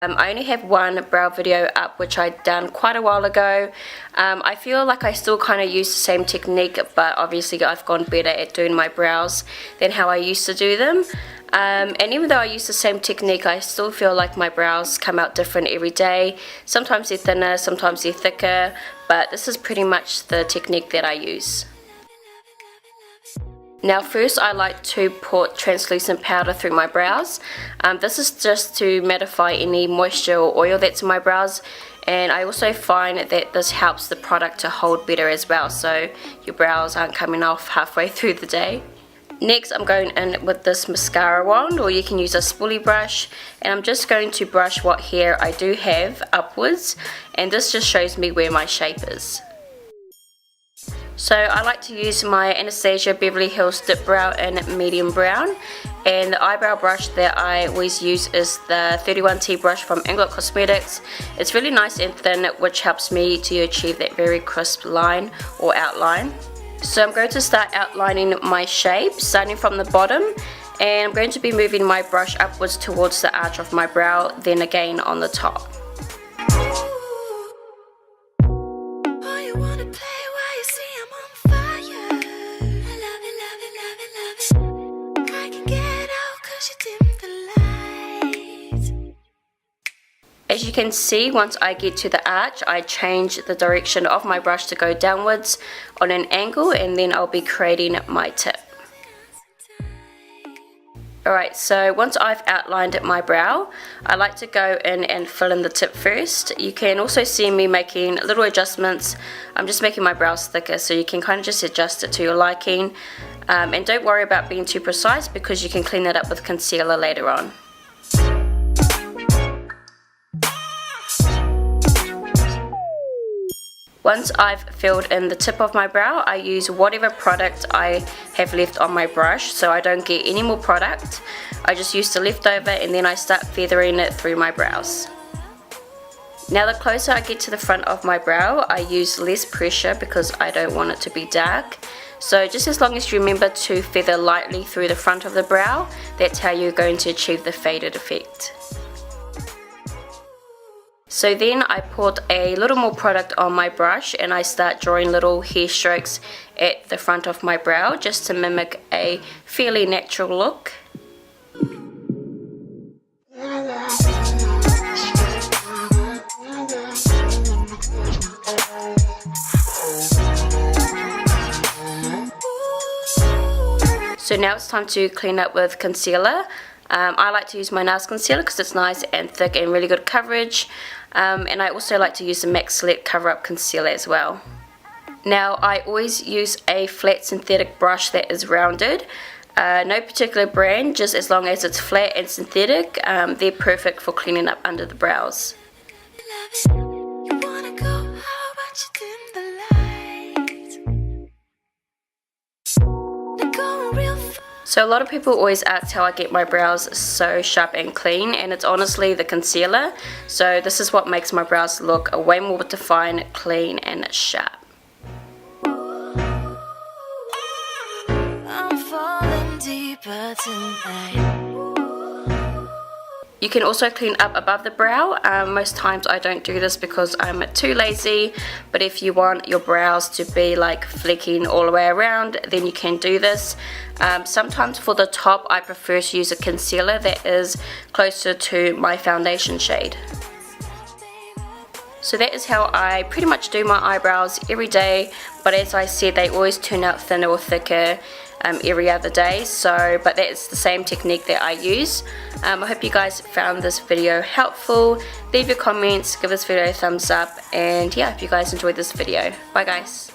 I only have one brow video up which I done quite a while ago. I feel like I still kind of use the same technique, but obviously I've gone better at doing my brows than how I used to do them. And even though I use the same technique, I still feel like my brows come out different every day. Sometimes they're thinner, sometimes they're thicker, but this is pretty much the technique that I use. Now first I like to put translucent powder through my brows. This is just to mattify any moisture or oil that's in my brows, and I also find that this helps the product to hold better as well, so your brows aren't coming off halfway through the day. Next I'm going in with this mascara wand, or you can use a spoolie brush, and I'm just going to brush what hair I do have upwards, and this just shows me where my shape is. So I like to use my Anastasia Beverly Hills Dip Brow in medium brown, and the eyebrow brush that I always use is the 31T brush from Inglot Cosmetics. It's really nice and thin, which helps me to achieve that very crisp line or outline. So I'm going to start outlining my shape, starting from the bottom, and I'm going to be moving my brush upwards towards the arch of my brow, then again on the top. As you can see, once I get to the arch, I change the direction of my brush to go downwards on an angle, and then I'll be creating my tip. Alright, so once I've outlined my brow, I like to go in and fill in the tip first. You can also see me making little adjustments. I'm just making my brows thicker, so you can kind of just adjust it to your liking. And don't worry about being too precise, because you can clean it up with concealer later on. Once I've filled in the tip of my brow, I use whatever product I have left on my brush, so I don't get any more product. I just use the leftover, and then I start feathering it through my brows. Now the closer I get to the front of my brow, I use less pressure because I don't want it to be dark. So just as long as you remember to feather lightly through the front of the brow, that's how you're going to achieve the faded effect. So then I put a little more product on my brush, and I start drawing little hair strokes at the front of my brow just to mimic a fairly natural look. So now it's time to clean up with concealer. I like to use my NARS concealer because it's nice and thick and really good coverage, and I also like to use the MAC Select Cover Up Concealer as well. Now I always use a flat synthetic brush that is rounded. No particular brand, just as long as it's flat and synthetic, they're perfect for cleaning up under the brows. So a lot of people always ask how I get my brows so sharp and clean, and it's honestly the concealer. So this is what makes my brows look way more defined, clean and sharp. I'm falling deeper tonight. You can also clean up above the brow. Most times I don't do this because I'm too lazy, but if you want your brows to be like flecking all the way around, then you can do this. Sometimes for the top I prefer to use a concealer that is closer to my foundation shade. So that is how I pretty much do my eyebrows every day, but as I said, they always turn out thinner or thicker every other day, but that's the same technique that I use. I hope you guys found this video helpful. Leave your comments, give this video a thumbs up, and yeah, if you guys enjoyed this video. Bye guys.